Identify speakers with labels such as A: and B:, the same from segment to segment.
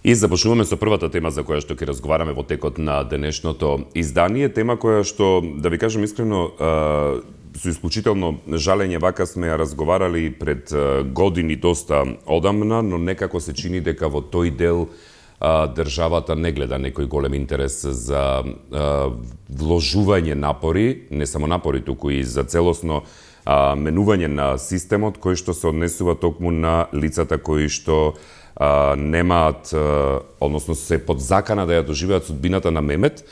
A: И започнуваме со првата тема за која што ќе разговараме во текот на денешното издание, тема која што, да ви кажам искрено, со исклучително жалење вака сме ја разговарали пред години доста одамна, но некако се чини дека во тој дел државата не гледа некој голем интерес за вложување напори, не само напори, туку и за целосно менување на системот кој што се однесува токму на лицата кои што немаат, односно се под закана да ја доживеат судбината на Мемет.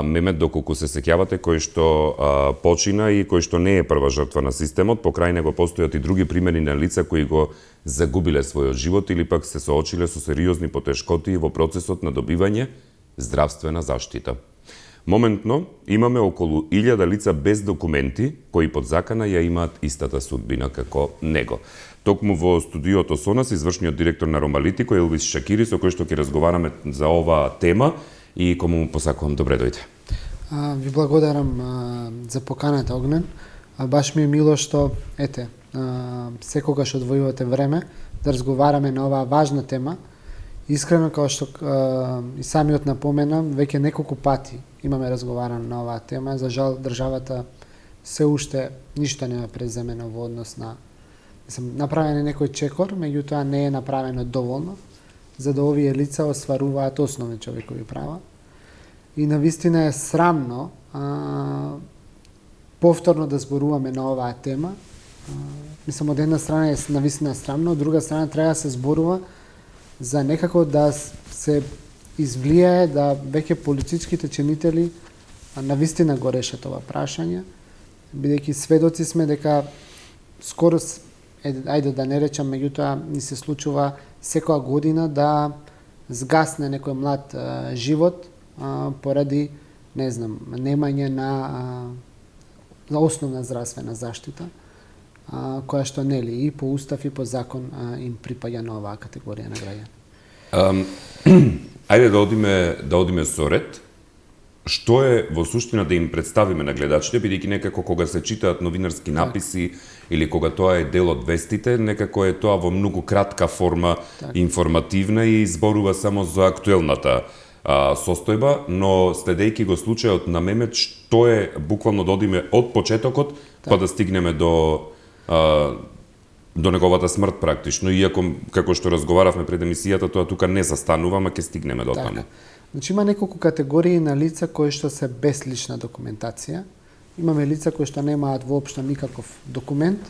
A: Мемет, доколку се сеќавате, кој што почина и кој што не е прва жртва на системот, покрај него постојат и други примери на лица кои го загубиле својот живот или пак се соочиле со сериозни потешкоти во процесот на добивање здравствена заштита. Моментно имаме околу 1000 лица без документи кои под закана ја имаат истата судбина како него. Токму во студиото со нас извршниот директор на Ромалитико Елвис Шакири, со кој што ќе разговараме за оваа тема и кому му посакувам добре дојде.
B: Ви благодарам за поканата, Огнен. Баш ми е мило што секогаш одвојувате време да разговараме на оваа важна тема. Искрено, како што и самиот напомена, веќе неколку пати имаме разговарано на оваа тема. За жал, државата се уште ништо не е преземено во однос на направен е некој чекор, меѓутоа не е направено доволно за да овие лица остваруваат основни човекови права. И навистина е срамно повторно да зборуваме на оваа тема. Мислам, од една страна е навистина срамно, од друга страна треба да се зборува за некако да се извлијае да веќе политичките чинители навистина го решат ова прашање, бидејќи сведоци сме дека скоро, ајде да не речам, меѓутоа ни се случува секоја година да згасне некој млад живот поради, не знам, немање на основна здравствена заштита, која што нели и по устав и по закон им припаѓа на оваа категорија на граѓани.
A: Ајде да одиме со ред. Што е во суштина да им представиме на гледачите, бидејќи некако кога се читаат новинарски написи или кога тоа е дел од вестите, некако е тоа во многу кратка форма, информативна и зборува само за актуелната состојба, но следејќи го случајот на Мемет, што е буквално да одиме од почетокот па да стигнеме до неговата смрт практично, иако како што разговаравме пред емисијата, тоа тука не застанува, ама ќе стигнеме до таму.
B: Значи има неколку категории на лица кои што се без лична документација. Имаме лица кои што немаат воопшто никаков документ.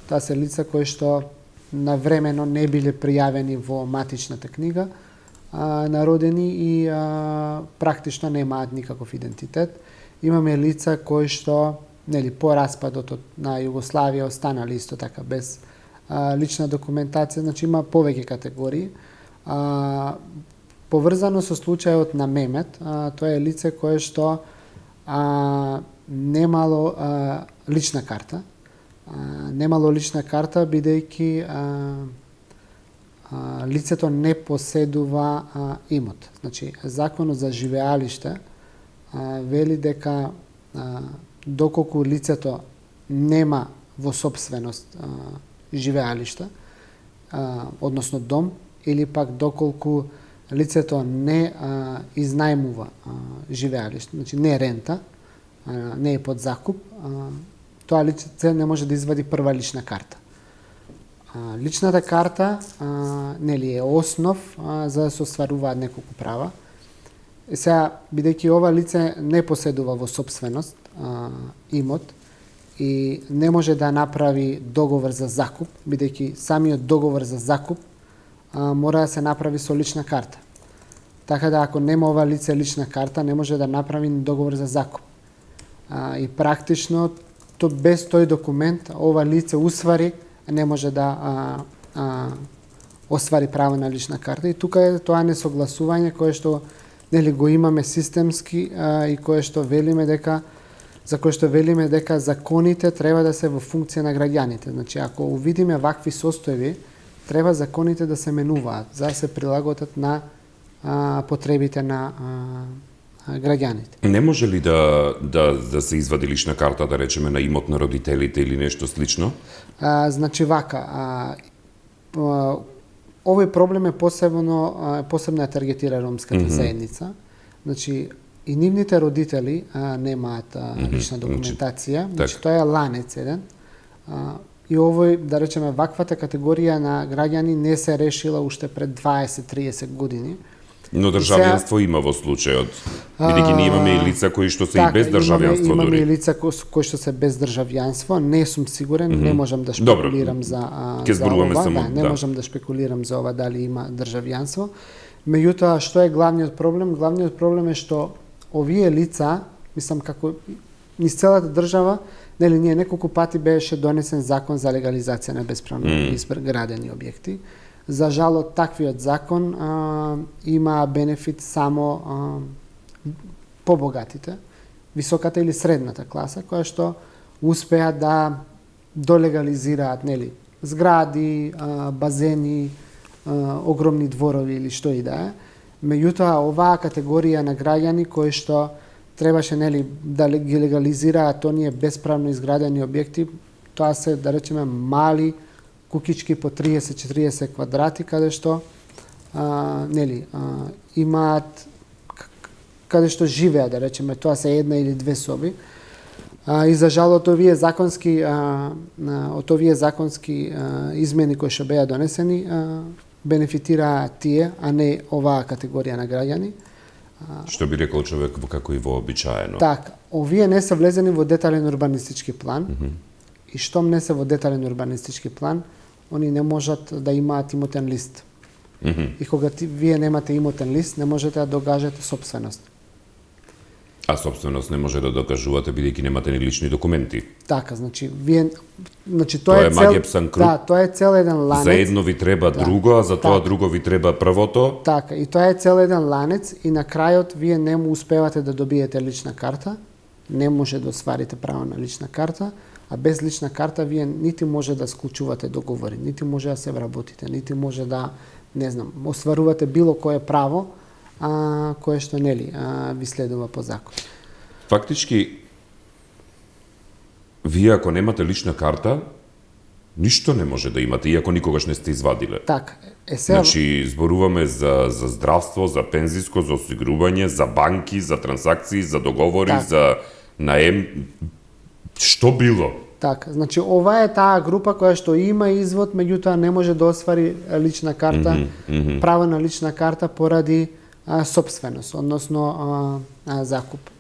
B: Тоа се лица кои што навремено не биле пријавени во матичната книга на родени и практично немаат никаков идентитет. Имаме лица кои што по распадот на Југославија останали исто така без лична документација, значи има повеќе категории. Поврзано со случајот на Мемет, тоа е лице кое што немало лична карта. Немало лична карта бидејќи лицето не поседува имот. Значи, законот за живеалиште вели дека доколку лицето нема во сопственост живеалиште, односно дом, или пак доколку лицето не изнајмува живеалиште, значи не рента, не е под закуп, тоа лице не може да извади прва лична карта. Личната карта нели е основ за да се остваруваат неколку права. Сега, бидејќи ова лице не поседува во сопственост имот и не може да направи договор за закуп, бидејќи самиот договор за закуп мора да се направи со лична карта. Така да ако нема ова лице лична карта, не може да направи договор за закуп. И практично без тој документ ова лице усвари не може да оствари право на лична карта. И тука е тоа несогласување кое што го имаме системски и кое што велиме дека законите треба да се во функција на граѓаните. Значи, ако увидиме вакви состојби, треба законите да се менуваат, за да се прилагодат на потребите на граѓаните.
A: Не може ли да се извади лична карта, да речеме, на имот на родителите или нешто слично?
B: Значи вака, овој проблем е посебно таргетира ромската заедница. Значи, и нивните родители немаат лична документација. Значи, тоа е ланец еден. И овој, да речеме, ваквата категорија на граѓани не се решила уште пред 20-30 години.
A: Но државјанство има во случајот. Бидејќи ние имаме и лица кои што се и без државјанство дури.
B: Имаме и лица кои што се без државјанство. Не сум сигурен, не можам да шпекулирам за ова. Не можам да шпекулирам за ова дали има државјанство. Меѓутоа, што е главниот проблем? Главниот проблем е што овие лица, мислам како низ целата држава, нели ние неколку пати беше донесен закон за легализација на бесправно изградени објекти. За жал, таквиот закон има бенефит само побогатите, високата или средната класа, која што успеа да долегализираат, нели, згради, базени, огромни дворови или што и да е. Меѓутоа, оваа категорија на граѓани кои што требаше, нели, да ги легализираат оние бесправно изградени објекти, тоа се, да речеме, мали кукички по 30-40 квадрати, каде што имаат, каде што живеат, да речеме, тоа се една или две соби. И за жал од овие законски измени кои што беа донесени, бенефитираа тие, а не оваа категорија на граѓани.
A: Што би рекол човек како и вообичаено.
B: Така, овие не се влезени во детален урбанистички план. И штом не се во детален урбанистички план, они не можат да имаат имотен лист. И кога вие немате имотен лист, не можете да докажете собственост.
A: А собственост не може да докажувате бидејќи немате ни лични документи.
B: Така, значи тоа е
A: магепсан круг.
B: Да, тоа е цел еден ланец.
A: За едно ви треба друго, а за тоа друго ви треба првото.
B: Така, и тоа е цел еден ланец и на крајот вие не му успевате да добиете лична карта, не може да остварите право на лична карта, а без лична карта вие нити може да склучувате договори, нити може да се вработите, нити може да, не знам, остварувате било кое право, кое што нели ви следува по закон.
A: Фактички, вие ако немате лична карта, ништо не може да имате, иако никогаш не сте извадиле.
B: Така.
A: Значи, зборуваме за здравство, за пензиско, за осигурување, за банки, за трансакции, за договори, за наем, што било.
B: Така, значи ова е таа група која што има извод, меѓутоа не може да оствари лична карта, право на лична карта поради собственост, односно закуп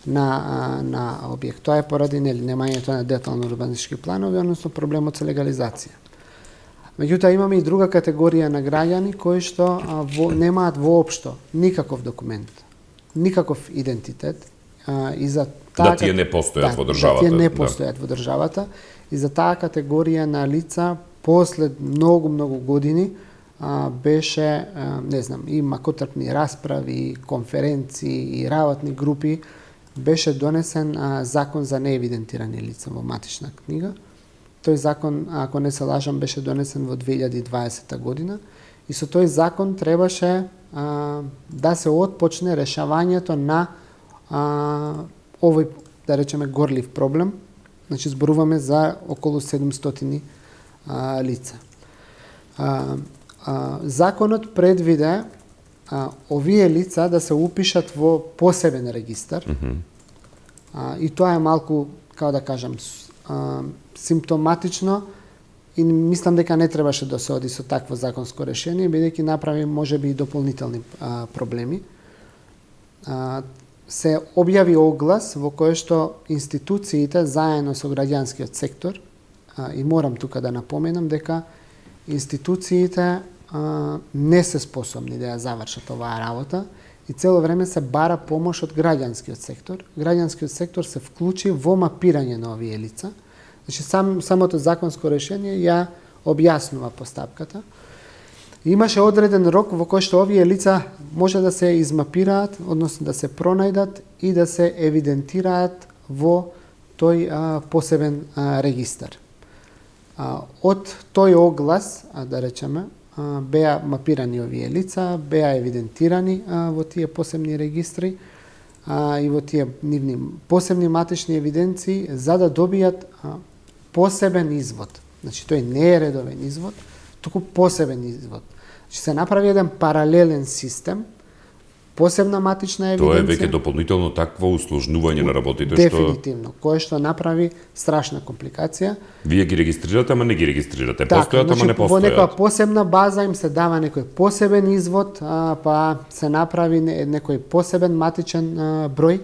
B: на објект. Тоа е поради немањето на детални урбанистички планови, односно проблемот со легализација. Меѓутоа имаме и друга категорија на граѓани кои што немаат воопшто никаков документ, никаков идентитет и за
A: да тие не постојат во државата.
B: Да тие не постојат во државата и за таа категорија на лица после многу години беше, не знам, и макотрпни расправи, конференции и работни групи, беше донесен закон за неевидентирани лица во матична книга. Тој закон, ако не се лажам, беше донесен во 2020 година и со тој закон требаше да се отпочне решавањето на овој, да речеме, горлив проблем. Значи, зборуваме за околу 700 лица. Законот предвиде овие лица да се упишат во посебен регистар. И тоа е малку, како да кажам, симптоматично и мислам дека не требаше да се оди со такво законско решение, бидејќи направи можеби и дополнителни проблеми. Се објави оглас во кој што институциите заедно со граѓанскиот сектор, и морам тука да напоменам дека институциите не се способни да ја завршат оваа работа и цело време се бара помош од граѓанскиот сектор. Граѓанскиот сектор се вклучи во мапирање на овие лица. Значи, самото законско решение ја објаснува постапката. Имаше одреден рок во кој што овие лица може да се измапираат, односно да се пронајдат и да се евидентираат во тој посебен регистар. Од тој оглас, да речеме, беа мапирани овие лица, беа евидентирани во тие посебни регистри и во тие нивни посебни матични евиденции за да добијат посебен извод. Значи, тој не е редовен извод, туку посебен извод. Ќе се направи еден паралелен систем, посебна матична
A: Тоа
B: евиденција.
A: е веќе дополнително такво усложнување на работите
B: Дефинитивно, кое што направи страшна компликација.
A: Вие ги регистрирате, ама не ги регистрирате.
B: Така,
A: Постојат, ама не
B: во некоја
A: постојат.
B: посебна база им се дава некој посебен извод, па се направи некој посебен матичен број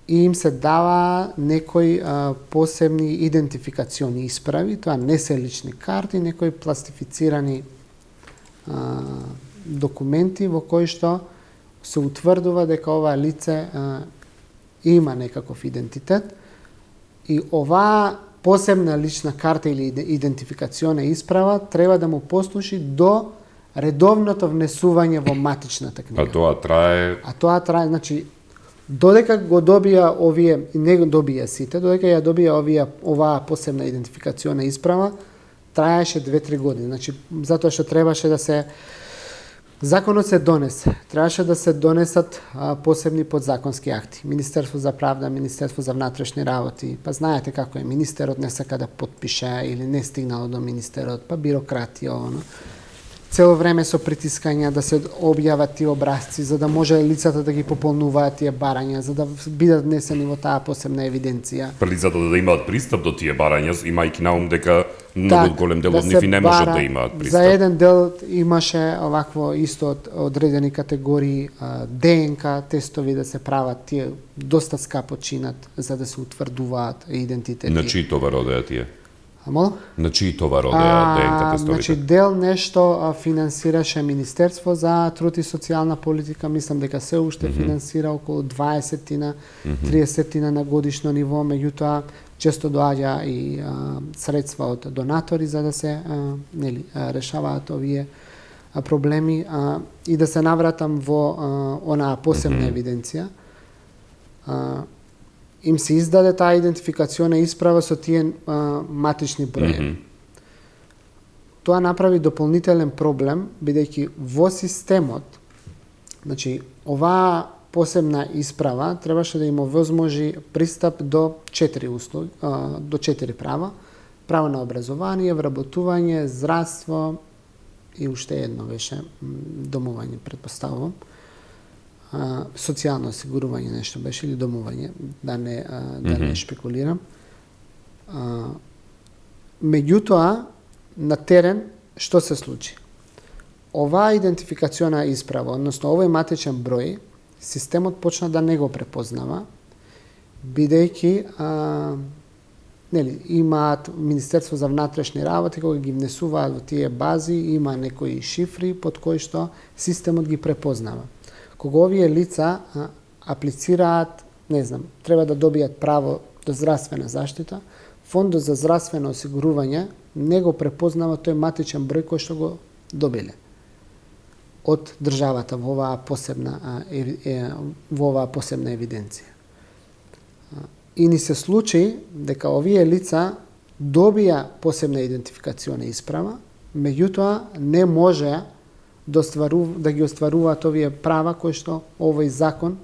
B: и им се дава некои посебни идентификациони исправи, тоа не се лични карти, некои пластифицирани документи во кои што се утврдува дека ова лице има некаков идентитет и оваа посебна лична карта или идентификациона исправа треба да му послужи до редовното внесување во матичната книга.
A: А
B: тоа трае, значи, додека го добија овие, не го добија сите, додека ја добија оваа посебна идентификациона исправа, траеше 2-3 години. Значи, затоа што требаше да се законот се донесе. Требаше да се донесат посебни подзаконски акти. Министерство за правда, Министерство за внатрешни работи. Па знаете како е, министерот не сака да потпише или не стигнало до министерот, па бирократија, оно. Цело време со притискања да се објават тие образци, за да може лицата да ги пополнуваат тие барања, за да бидат внесени во таа посебна евиденција.
A: лицата да имаат пристап до тие барања, имајќи на ум дека многу голем дел од нив и не можат да имаат пристап.
B: За еден дел имаше овакво исто од одредени категории ДНК тестови да се прават, тие доста скапо чинат за да се утврдуваат идентитети.
A: На чии товар одеа тие?
B: Молам?
A: На чии товар одеа ДНК тестовите?
B: Значи, дел нешто финансираше Министерство за труд и социјална политика, мислам дека се уште финансира околу 20-тина, 30-тина на годишно ниво, меѓутоа често доаѓа и средства од донатори за да се решаваат овие проблеми и да се навратам во онаа посебна евиденција. Им се издаде таа идентификациона исправа со тие матични броеви. Тоа направи дополнителен проблем, бидејќи во системот, значи, оваа посебна исправа требаше да им овозможи пристап до 4 услуги, до 4 права. Право на образование, вработување, здравство и уште едно беше домување, претпоставувам. Социјално осигурување нешто беше или домување, да не шпекулирам. Меѓутоа, на терен, што се случи? Оваа идентификациона исправа, односно овој матичен број, системот почна да не го препознава, бидејќи имаат Министерство за внатрешни работи, кога ги внесуваат во тие бази, има некои шифри под кои што системот ги препознава. Кога овие лица аплицираат, не знам, треба да добијат право до здравствена заштита, Фондот за здравствено осигурување не го препознава тој матичен број кој што го добиле од државата во оваа посебна евиденција. И ни се случи дека овие лица добија посебна идентификациона исправа, меѓутоа не може да ги остваруваат овие права кои што овој законот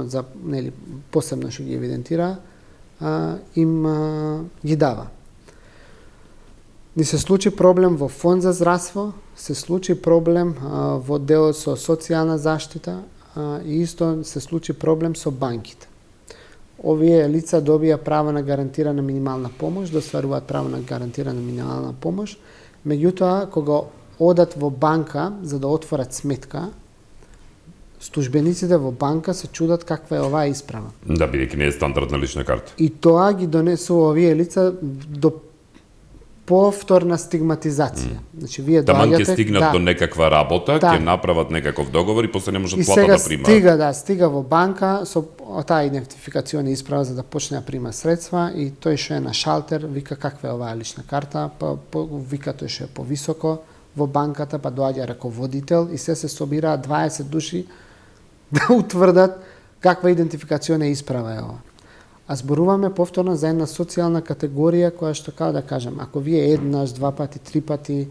B: за посебно што ги евидентира им ги дава. Ни се случи проблем во Фонд за здравство, се случи проблем во делот со социјална заштита и исто се случи проблем со банките. Овие лица добија право на гарантирана минимална помош, да остваруваат право на гарантирана минимална помош, меѓутоа кога одат во банка за да отворат сметка, службениците во банка се чудат каква е оваа исправа.
A: Да, бидејќи не е стандардна лична карта.
B: И тоа ги донесува овие лица до повторна стигматизација. Значи, вие
A: Таман
B: доаѓате...
A: ќе стигнат до некаква работа, ќе направат некаков договор и после не можат плата да примаат.
B: И сега стига во банка со таа идентификациона исправа за да почне да прима средства и тој што е на шалтер вика каква е оваа лична карта, вика тој што е повисоко во банката, па доаѓа раководител и се собираат 20 души да утврдат каква идентификациона исправа е ова. А зборуваме повторно за една социјална категорија која што, како да кажам, ако вие еднаш, 2 пати, 3 пати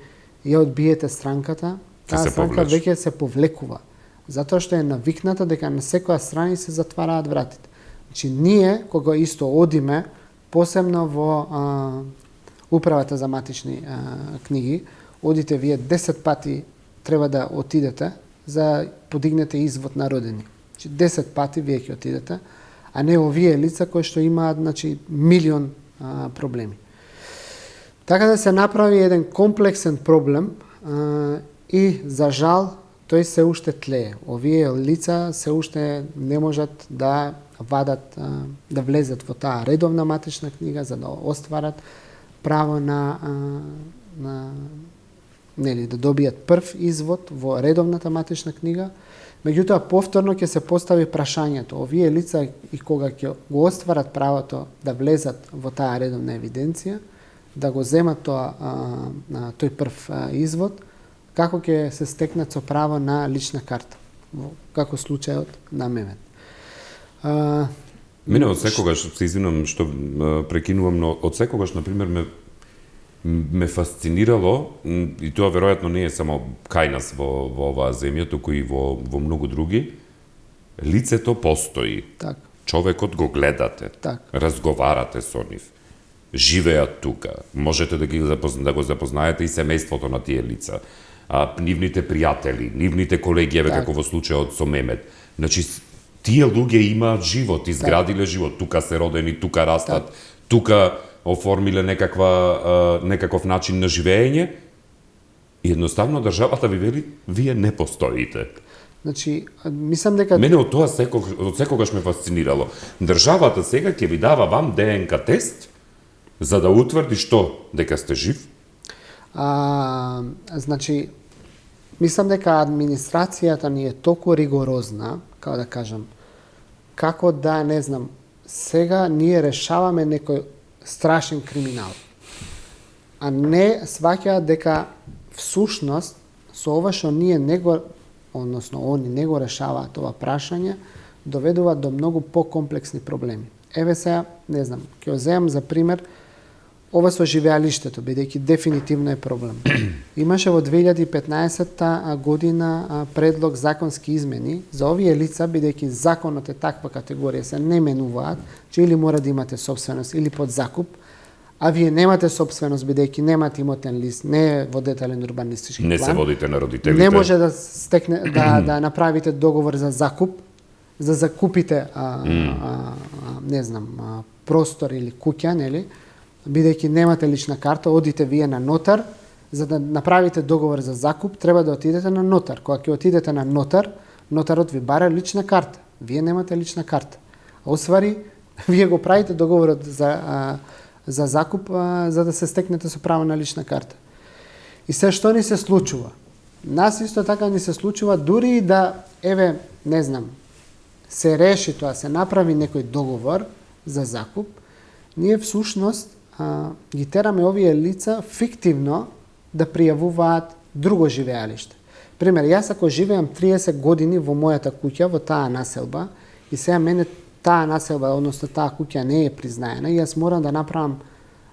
B: ја одбиете странката, таа странка веќе се повлекува. Затоа што е навикната дека на секоја страна се затвараат вратите. Значи, ние, кога исто одиме, посебно во управата за матични книги, одите вие 10 пати треба да отидете за подигнете извод на родени. 10 пати вие ќе отидете, а не овие лица кои што имаат милион проблеми. Така да се направи еден комплексен проблем и за жал тој се уште тлее. Овие лица се уште не можат да вадат, да влезат во таа редовна матична книга за да остварат право на да добијат прв извод во редовната матична книга. Меѓутоа, повторно ќе се постави прашањето, овие лица и кога ќе го остварат правото да влезат во таа редовна евиденција, да го земат тој прв извод, како ќе се стекнат со право на лична карта, како случајот на Мемет.
A: Мене од секогаш, се извинам што прекинувам, но од секогаш, например, ме фасцинирало, и тоа веројатно не е само кај нас во оваа земја, туку и во многу други, лицето постои.
B: Так.
A: Човекот го гледате,
B: Так.
A: разговарате со нив, живеат тука, можете да го запознаете и семејството на тие лица, нивните пријатели, нивните колеги, еве како во случајот со Мемет. Значи, тие луѓе имаат живот, изградиле живот, тука се родени, тука растат, тука оформиле некаков начин на живење и едноставно државата ви вели, вие не постоите.
B: Значи, мислам дека...
A: Мене од тоа од секогаш ме фасцинирало. Државата сега ќе ви дава вам ДНК тест за да утврди што? Дека сте жив?
B: Значи, мислам дека администрацијата ни е толку ригорозна, како да кажам, како да, не знам, сега ние решаваме некој страшен криминал. А не сваќаат дека всушност со ова што ние они не го решаваат ова прашање, доведуваат до многу покомплексни проблеми. Еве сега, не знам, ќе земам за пример ова со живеалиштето, бидејќи дефинитивно е проблем. Имаше во 2015 година предлог законски измени за овие лица, бидејќи законот е таква категорија, се не менуваат, че или мора да имате собственост или под закуп, а вие немате собственост бидејќи немате имотен лист, не е во детален урбанистички план.
A: Не се водите на родителите.
B: Не може да да направите договор за закуп, за закупите не знам, простор или куќа, нели? Бидејќи немате лична карта, одите вие на нотар, за да направите договор за закуп, треба да отидете на нотар. Кога ќе отидете на нотар, нотарот ви бара лична карта. Вие немате лична карта. Освари, вие го правите договорот за закуп, за да се стекнете со право на лична карта. И се што ни се случува? Нас исто така ни се случува, дури и да, еве, не знам, се реши тоа, се направи некој договор за закуп, ние всушност ги тераме овие лица фиктивно да пријавуваат друго живеалиште. Пример, јас ако живеам 30 години во мојата куќа, во таа населба, и сега мене таа населба, односно таа куќа не е признаена, и јас морам да направам,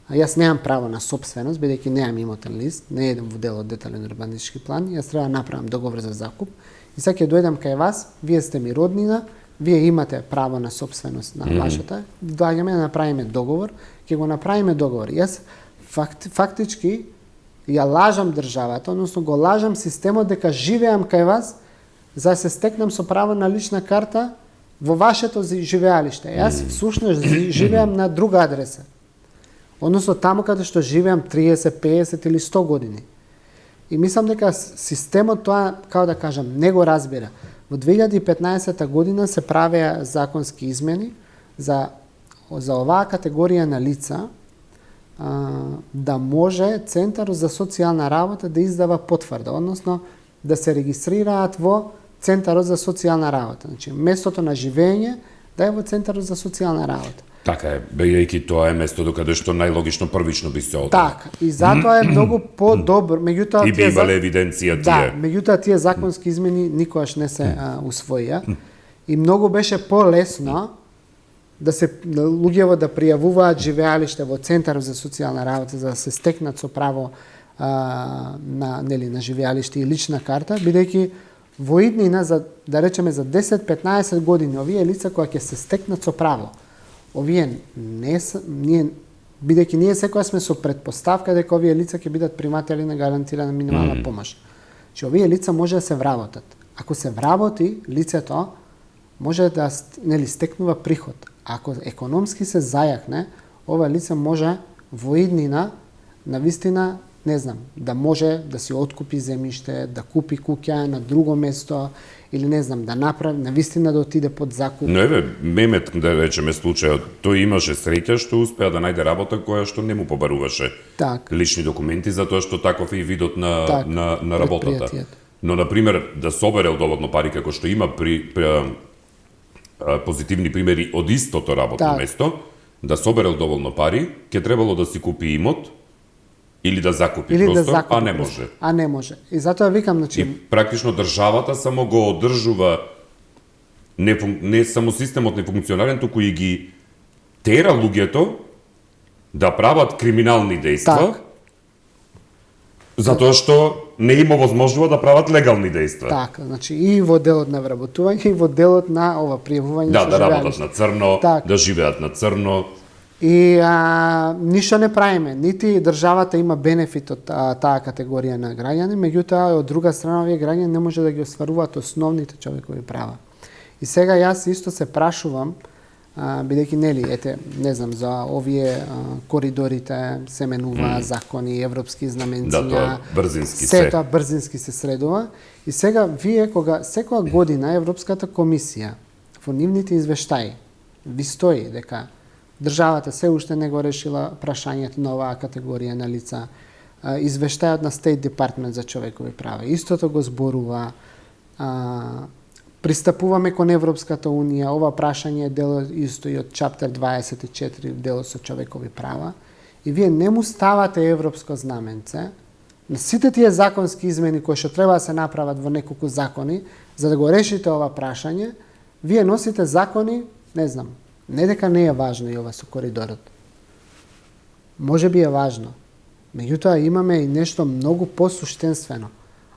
B: јас немам право на собственост, бидејќи немам имотен лист, не едам во дел од детален урбанистички план, јас треба да направам договор за закуп, и сега ќе дојдам кај вас, вие сте ми роднина, вие имате право на собственост на вашата, доаѓаме да направиме договор, ќе го направиме договор. Јас фактички ја лажам државата, односно го лажам системот дека живеам кај вас за да се стекнам со право на лична карта во вашето живеалиште. Јас всушност живеам на друга адреса. Односно таму каде што живеам 30, 50 или 100 години. И мислам дека системот тоа, како да кажам, не го разбира. Во 2015 година се правеа законски измени за оваа категорија на лица да може Центарот за социјална работа да издава потврда, односно да се регистрираат во Центарот за социјална работа. Значи, местото на живење да е во Центарот за социјална работа.
A: Така е, бејќи тоа е место докаде што најлогично првично би се отиде.
B: Така, и затоа е многу подобро, меѓутоа
A: и би имале евиденција тие.
B: Да, меѓутоа тие законски измени никогаш не се усвоија и многу беше полесно да се луѓево да пријавуваат живеалиште во Центарот за социјална работа за да се стекнат со право на живеалиште и лична карта, бидејќи во иднина за да речеме за 10-15 години овие лица кои ќе се стекнат со право, овие ние бидејќи ние секогаш сме со претпоставка дека овие лица ќе бидат приматели на гарантирана минимална помош. Че овие лица може да се вработат. Ако се вработи, лицето може да стекнува приход. Ако економски се зајакне, ова лице може во иднина навистина, не знам, да може да си откупи земјиште, да купи куќа на друго место или не знам, да направи, навистина да отиде под закуп.
A: Но еве, Мемет, да речеме случајот, тој имаше среќа што успеа да најде работа која што не му побаруваше лични документи, затоа што таков е и видот на работата. Но, например, да соберел доволно пари, како што има позитивни примери од истото работно место, да соберел доволно пари, ќе требало да си купи имот, или да закупи простор, а не може.
B: А не може. И затоа викам, значи...
A: И практично државата само го одржува не само системот нефункционален, туку и ги тера луѓето да прават криминални дејства, затоа што не им овозможува да прават легални дејства.
B: Така, значи и во делот на вработување, и во делот на пријавување
A: да работат на црно, да живеат на црно.
B: И ништо не правиме, нити државата има бенефит од таа категорија на граѓани, меѓутоа од друга страна овие граѓани не може да ги остваруваат основните човекови права. И сега јас исто се прашувам, бидејќи нели, не знам, за овие коридорите се менува закони, европски знаменци,
A: брзински
B: брзински се средува. И сега вие кога секоја година Европската комисија во нивните извештаи ви стои дека државата се уште не го решила прашањето на оваа категорија на лица. Извештајот на State Department за човекови права истото го зборува. Пристапуваме кон Европската Унија, ова прашање е дел исто и од Chapter 24, делот со човекови права. И вие не му ставате европско знаменце на сите тие законски измени кои што треба да се направат во неколку закони, за да го решите ова прашање, вие носите закони, не знам, не дека не е важно и ова со коридорот. Може би е важно. Меѓутоа имаме и нешто многу посуштенствено,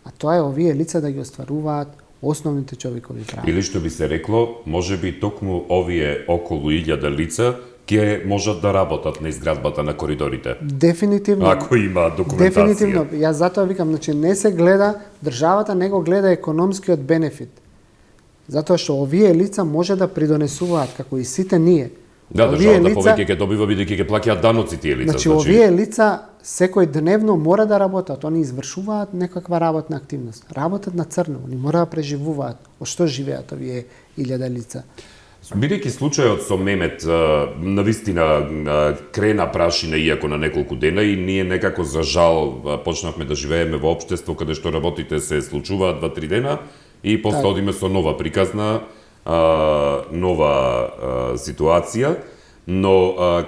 B: а тоа е овие лица да ги остваруваат основните човекови права.
A: Или што би се рекло, може би токму овие околу 1000 лица ќе можат да работат на изградбата на коридорите.
B: Дефинитивно.
A: Ако има документација.
B: Дефинитивно. Јас затоа викам, значи не се гледа, државата не го гледа економскиот бенефит. Затоа што овие лица може да придонесуваат, како и сите ние.
A: Да, државата повеќе ќе добива бидејќи ќе плаќаат даноци тие лица.
B: Значи овие лица секој дневно мора да работат, они извршуваат некаква работна активност. Работат на црно, они мора да преживуваат. Од што живеат овие 1000 лица?
A: Бидејќи случајот со Мемет навистина крена прашина иако на неколку дена и ние некако за жал почнавме да живееме во општество каде што работите се случуваат 2-3 дена и после одиме со нова приказна, нова ситуација, но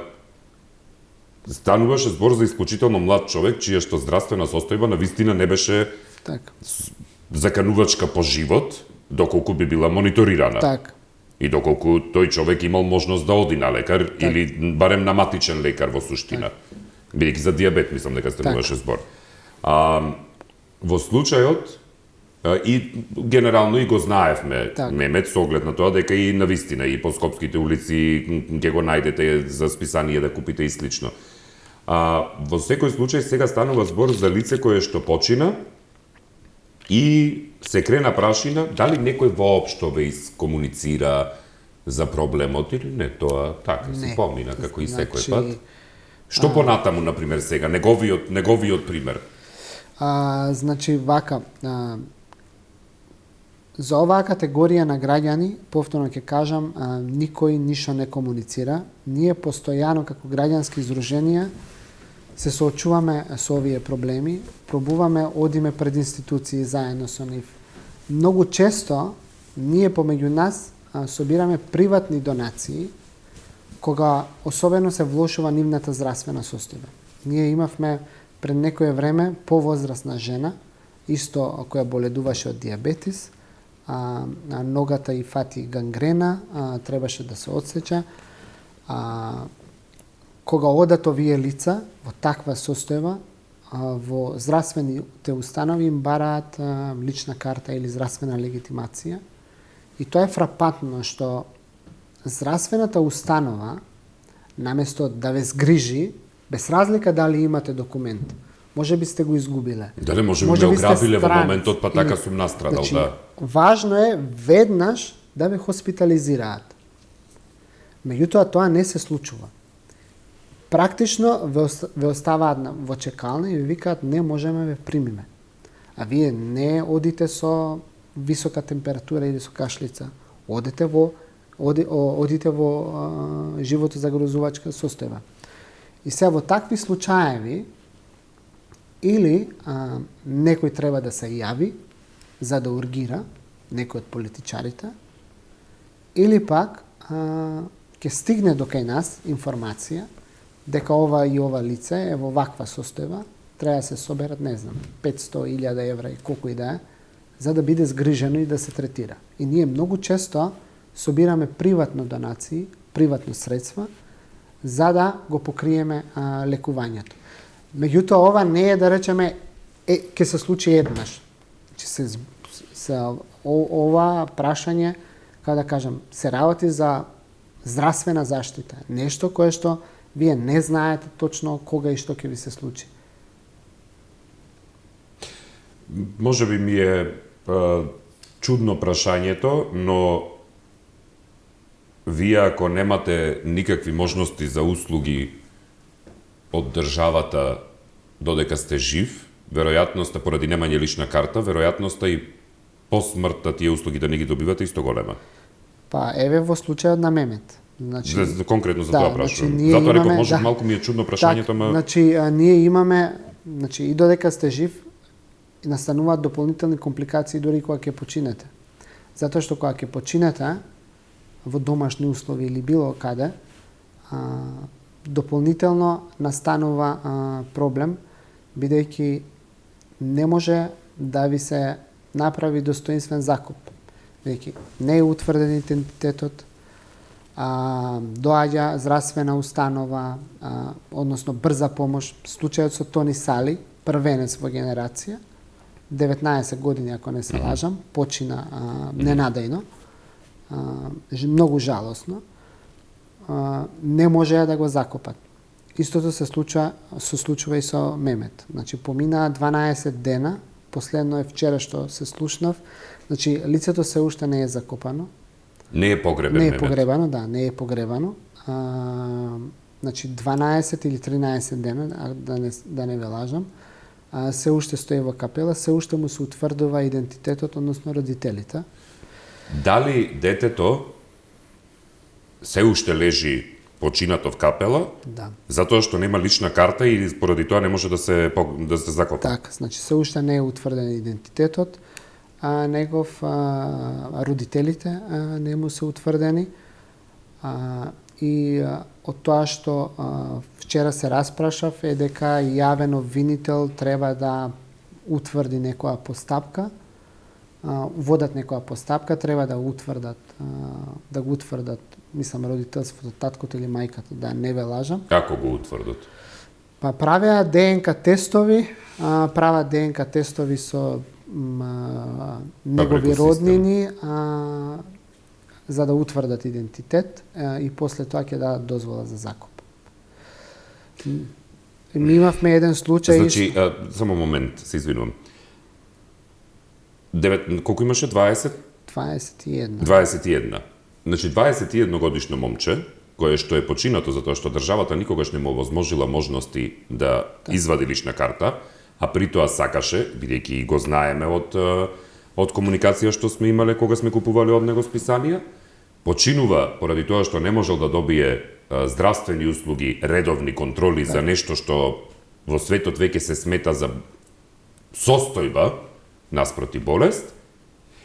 A: стануваше збор за исклучително млад човек чија што здравствена состојба навистина не беше заканувачка по живот, доколку би била мониторирана. И доколку тој човек имал можност да оди на лекар или барем на матичен лекар во суштина. Бидејќи за дијабет мислам дека стануваше збор. Во случајот и генерално и го знаевме Мемет со оглед на тоа дека и навистина и по скопските улици ќе го најдете за списание да купите и слично. Во секој случај сега станува збор за лице кое што почина и се крена прашина дали некој воопшто ве искомуницира за проблемот или не, тоа така се помина како и секој пат. Што понатаму, например, сега, неговиот пример?
B: Значи, вака, за оваа категорија на граѓани, повторно ќе кажам, никој ништо не комуницира. Ние постојано како граѓански издруженија се соочуваме со овие проблеми, пробуваме одиме пред институции заедно со нив. Многу често ние помеѓу нас собираме приватни донации кога особено се влошува нивната здравствена состојба. Ние имавме пред некое време повозрасна жена, исто која боледуваше од дијабетис, ногата и фати гангрена, требаше да се одсече. Кога одат овие лица во таква состојба, во здравствените установи им бараат лична карта или здравствена легитимација. И тоа е фрапантно што здравствената установа наместо да ве згрижи, без разлика дали имате документ, може би сте го изгубиле.
A: Дали може ме
B: би сте
A: ограбиле во
B: странец,
A: моментот, па така
B: или-
A: сум настрадал,
B: значи,
A: да.
B: Важно е веднаш да ве хоспитализираат. Меѓутоа, тоа не се случува. Практично ве оставаат во чекална и ви викаат не можеме ве примиме. А вие не одите со висока температура или со кашлица. Одите во животозагрозувачка состојба. И се во такви случаеви или некој треба да се јави за да ургира, некој од политичарите, или пак ќе стигне до кај нас информација дека ова и ова лице е во ваква состојба, треба да се соберат, не знам, 500.000 евра и колку и да е, за да биде згрижено и да се третира. И ние многу често собираме приватно донации, приватно средства, за да го покриеме лекувањето. Меѓутоа, ова не е да речеме, ќе се случи еднаш. Ова прашање, како да кажам, се работи за здравствена заштита. Нешто кое што вие не знаете точно кога и што ќе ви се случи.
A: Може би ми е чудно прашањето, но вие ако немате никакви можности за услуги од државата додека сте жив, веројатноста поради немање лична карта, веројатноста и по смртта тие услуги да не ги добивате исто голема.
B: Па еве во случајот на Мемет. Значи,
A: конкретно за
B: да,
A: тоа прашувам.
B: значи,
A: Затоа реков,
B: имаме,
A: може
B: да,
A: малку ми е чудно прашањето, ама...
B: Значи, ние имаме, значи, и додека сте жив, и настануваат дополнителни компликации дури кога ќе починете. Затоа што кога ќе починете во домашни услови или било каде, дополнително настанува проблем, бидејќи не може да ви се направи достоинствен закуп. Бидејќи не е утврден идентитетот, доаѓа здравствена установа, односно брза помош, случајот со Тони Сали, првенец во генерација, 19 години, ако не се лажам, почина ненадејно, многу жалосно, не можеа да го закопат. Истото се случува и со Мемет. Значи, поминаа 12 дена, последно е вчера што се слушнав, значи, лицето се уште не е закопано.
A: Не е погребен
B: Не е
A: Мемет.
B: погребано, да, не е погребано. Значи, 12 или 13 дена, да не ве лажам, се уште стои во капела, се уште му се утврдува идентитетот, односно родителите.
A: Дали детето се уште лежи починато в капела,
B: Да.
A: затоа што нема лична карта и поради тоа не може да се закопа?
B: Така, значи се уште не е утврден идентитетот, негов родителите не му се утврдени. И од тоа што вчера се распрашав е дека јавен обвинител треба да утврди некоја постапка, водат некоја постапка, треба да утврдат, мислам, родителството, таткото или мајката, да не ве лажам.
A: Како го утврдат?
B: Па правеа ДНК тестови, прават ДНК тестови со негови роднини, за да утврдат идентитет и после тоа ќе дадат дозвола за закуп. Ми имавме еден случај...
A: Значи, само момент, се извинувам. Колку имаше? 20?
B: 21.
A: 21. Значи, 21 годишно момче, кое што е починато затоа што државата никогаш не му овозможила можности да извади лична карта, а при тоа сакаше, бидејќи го знаеме од комуникација што сме имале кога сме купувале од него списанија, починува поради тоа што не можел да добие здравствени услуги, редовни контроли за нешто што во светот веќе се смета за состојба наспроти болест.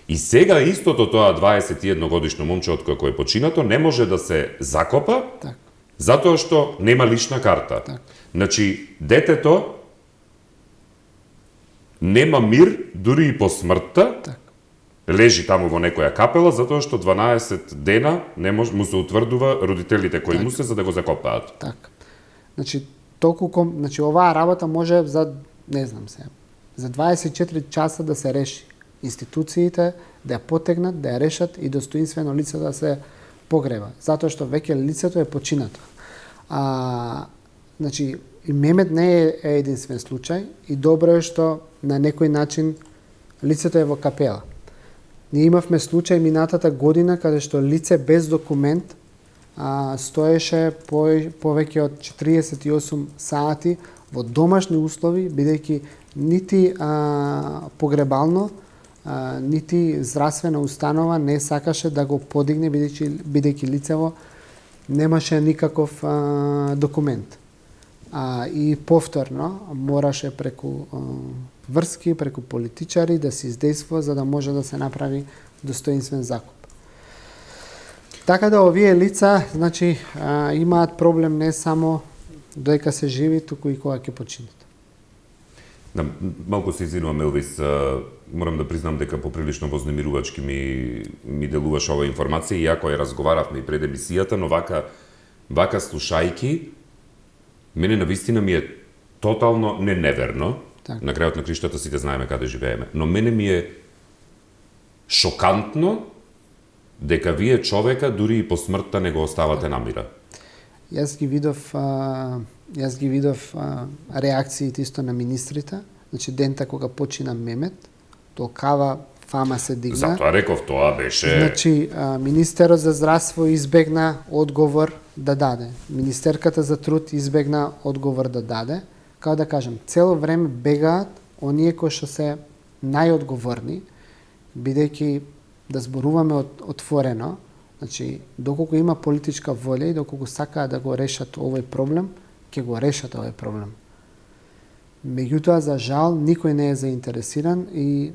A: И сега истото тоа 21 годишно момче од кој е починато не може да се закопа,
B: Так.
A: затоа што нема лична карта.
B: Так.
A: Значи, детето нема мир дури и по смртта,
B: Так.
A: лежи таму во некоја капела, затоа што 12 дена не може, му се утврдува родителите кои му се за да го закопаат.
B: Така. Значи, значи оваа работа може за, не знам се, за 24 часа да се реши. Институциите да ја потегнат, да ја решат и достоинствено лицето да се погреба, затоа што веќе лицето е починато. Значи, и Мемет не е единствен случај и добро е што на некој начин лицето е во капела. Ние имавме случај минатата година каде што лице без документ стоеше повеќе од 48 сати во домашни услови, бидејќи нити погребално, нити здравствена установа не сакаше да го подигне, бидејќи лицево немаше никаков документ. И повторно мораше преку врски, преку политичари да се издействува за да може да се направи достоинствен закуп. Така да овие лица, значи, имаат проблем не само додека се живи, туку и кога ќе починат.
A: Да, малку се извинувам, Елвис, морам да признам дека поприлично вознемирувачки ми делуваш ова информација, иако ја разговаравме и пред емисијата, но вака слушајки, мене навистина ми е тотално неверно.
B: Так.
A: На крајот на криштата сите знаеме каде живееме, но мене ми е шокантно дека вие човека дури и по смртта не го оставате намира.
B: Јас ги видов реакциите исто на министрите, значи дента кога почина Мемет, толкава фама се дигна.
A: Затоа реков, тоа беше...
B: Значи, Министерот за здравство избегна одговор да даде. Министерката за труд избегна одговор да даде. Као да кажем, цело време бегаат оние кои што се најодговорни, бидејќи да зборуваме отворено, значи, доколку има политичка волја и доколку сакаат да го решат овој проблем, ќе го решат овој проблем. Меѓутоа, за жал, никој не е заинтересиран и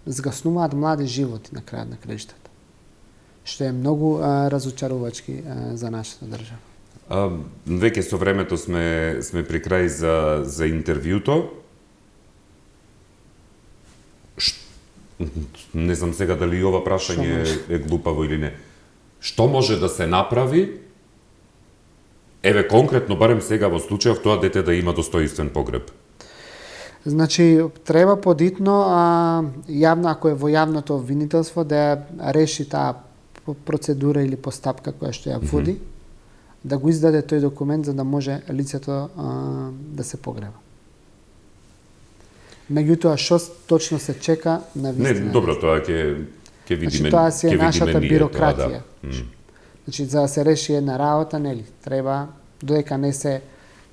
B: згаснуваат млади животи на крајот на краиштата, што е многу разочарувачки за нашата држава.
A: Веќе со времето сме при крај за интервјуто. Не знам сега дали ова прашање е глупаво или не. Што може да се направи? Еве конкретно, барем сега во случајов, тоа дете да има достоинствен погреб.
B: Значи, треба подитно, ако е во јавното обвинителство, да реши таа процедура или постапка која што ја води, да го издаде тој документ за да може лицето да се погреба. Меѓутоа, што точно се чека на вистина?
A: Не, добро, тоа ќе видиме.
B: Значи, тоа си е нашата бирократија.
A: Да.
B: Значи, за да се реши една работа, нели, треба додека не се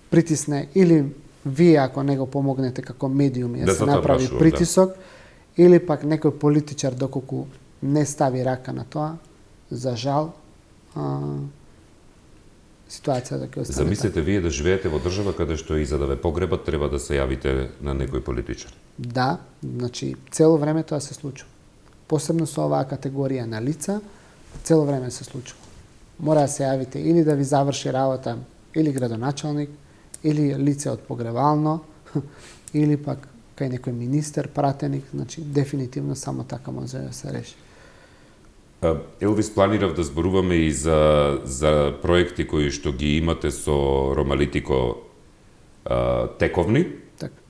B: притисне или вие ако не го помогнете како медиуми да се направи притисок, или пак некој политичар доколку не стави рака на тоа, за жал, ситуацијата ќе остане.
A: Замислете вие да живеете во држава каде што и за да ве погребат треба да се јавите на некој политичар.
B: Да, значи цело време тоа се случува. Посебно со оваа категорија на лица, цело време се случува. Мора да се јавите или да ви заврши работа или градоначалник, или лице од погребално, или пак кај некој министер, пратеник, значи дефинитивно само така може да се реши.
A: Елвис, планирав да зборуваме и за проекти кои што ги имате со Ромалитико тековни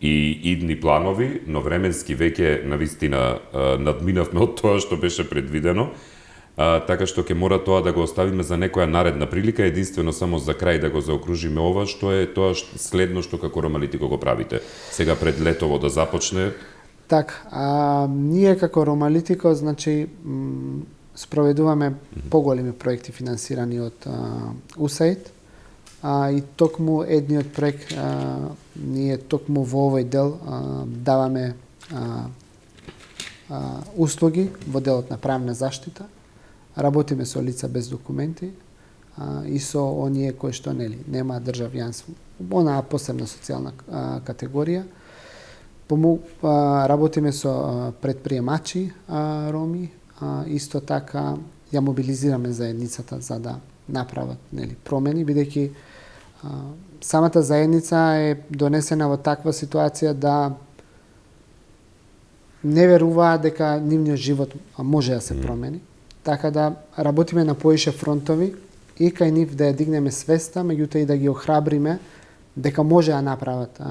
A: и идни планови, но временски веќе навистина надминавме од тоа што беше предвидено, така што ќе мора тоа да го оставиме за некоја наредна прилика, единствено само за крај да го заокружиме ова, што е тоа следно што како Ромалитико го правите. Сега пред летово да започне.
B: Ние како Ромалитико, значи, спроведуваме поголеми проекти финансирани од USAID и токму едниот проект ние токму во овој дел даваме услуги во делот на правна заштита. Работиме со лица без документи и со оние кои што нема државјанство. Онаа посебна социјална категорија. Работиме со предприемачи роми, исто така ја мобилизираме заедницата за да направат промени, бидејќи самата заедница е донесена во таква ситуација да не веруваат дека нивниот живот може да се промени. Така да работиме на поише фронтови и кај нив да ја дигнеме свеста, меѓутоа и да ги охрабриме дека може да направат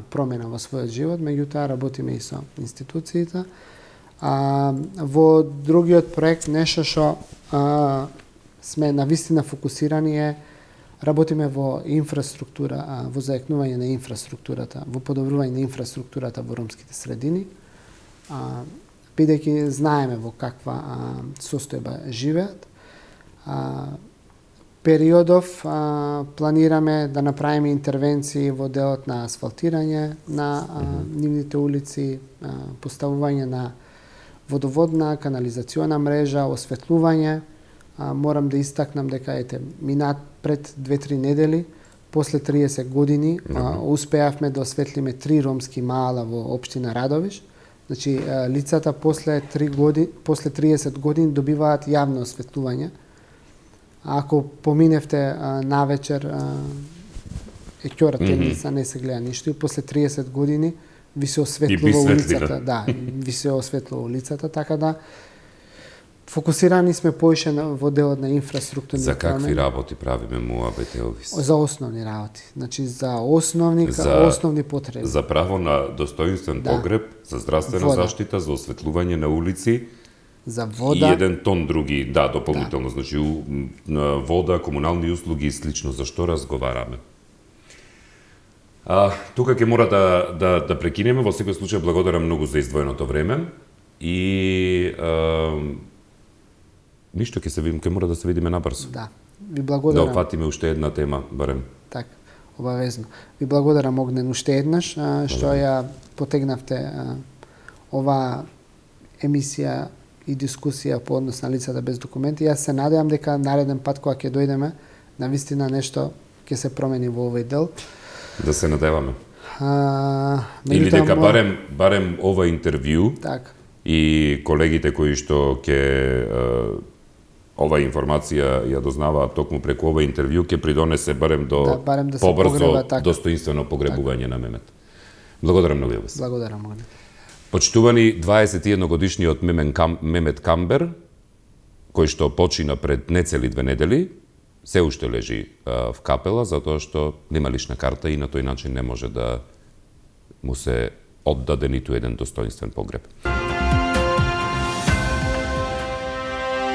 B: промена во својот живот, меѓутоа работиме и со институциите. Во другиот проект, нешто што сме навистина фокусирани е Работиме во инфраструктура, во заекнување на инфраструктурата, во подобрување на инфраструктурата во ромските средини, бидејќи знаеме во каква состојба живеат. Периодов планираме да направиме интервенции во делот на асфалтирање на нивните улици, поставување на водоводна, канализациона мрежа, осветлување. Морам да истакнам дека минат пред 2-3 недели, после 30 години, успеавме да осветлиме 3 ромски маала во општина Радовиш. Значи, лицата после 30 години добиваат јавно осветлување. Ако поминевте навечер, ќора темница, не се гледа ништо, и после 30 години ви се осветлува улицата. Да, ви се осветлува улицата, така да фокусирани сме поише во делот на инфраструктурни
A: За какви работи правиме муабет, Елвис?
B: За основни работи. Значи, за основни потреби.
A: За право на достоинствен погреб, за здравствена заштита, за осветлување на улици,
B: за вода.
A: И еден тон други, дополнително. Значи, вода, комунални услуги и слично. За што разговараме? Тука ќе мора да прекинеме. Во секој случај, благодарам многу за издвоеното време. И ништо ќе мора да се видиме набрзо.
B: Да. Ви благодарам.
A: Да опфатиме уште една тема, барем.
B: Така, обавезно. Ви благодарам, Огнен, уште еднаш, што ја потегнавте ова емисија и дискусија по однос на лицата без документи. Јас се надевам дека нареден пат кога ќе дојдеме, навистина нешто ќе се промени во овој дел.
A: Да се надеваме. Или дека барем ова интервју и колегите кои што ќе ова информација ја дознаваат токму преку ова интервју ќе придонесе барем до побрзо достоинствено погребување на Мемет. Благодарам многу, Елвис.
B: Благодарам, Огнен.
A: Почитувани, 21-годишниот Мемет Камбер, кој што почина пред нецели 2 недели, се уште лежи в капела, затоа што нема лична карта и на тој начин не може да му се оддаде ниту еден достоинствен погреб.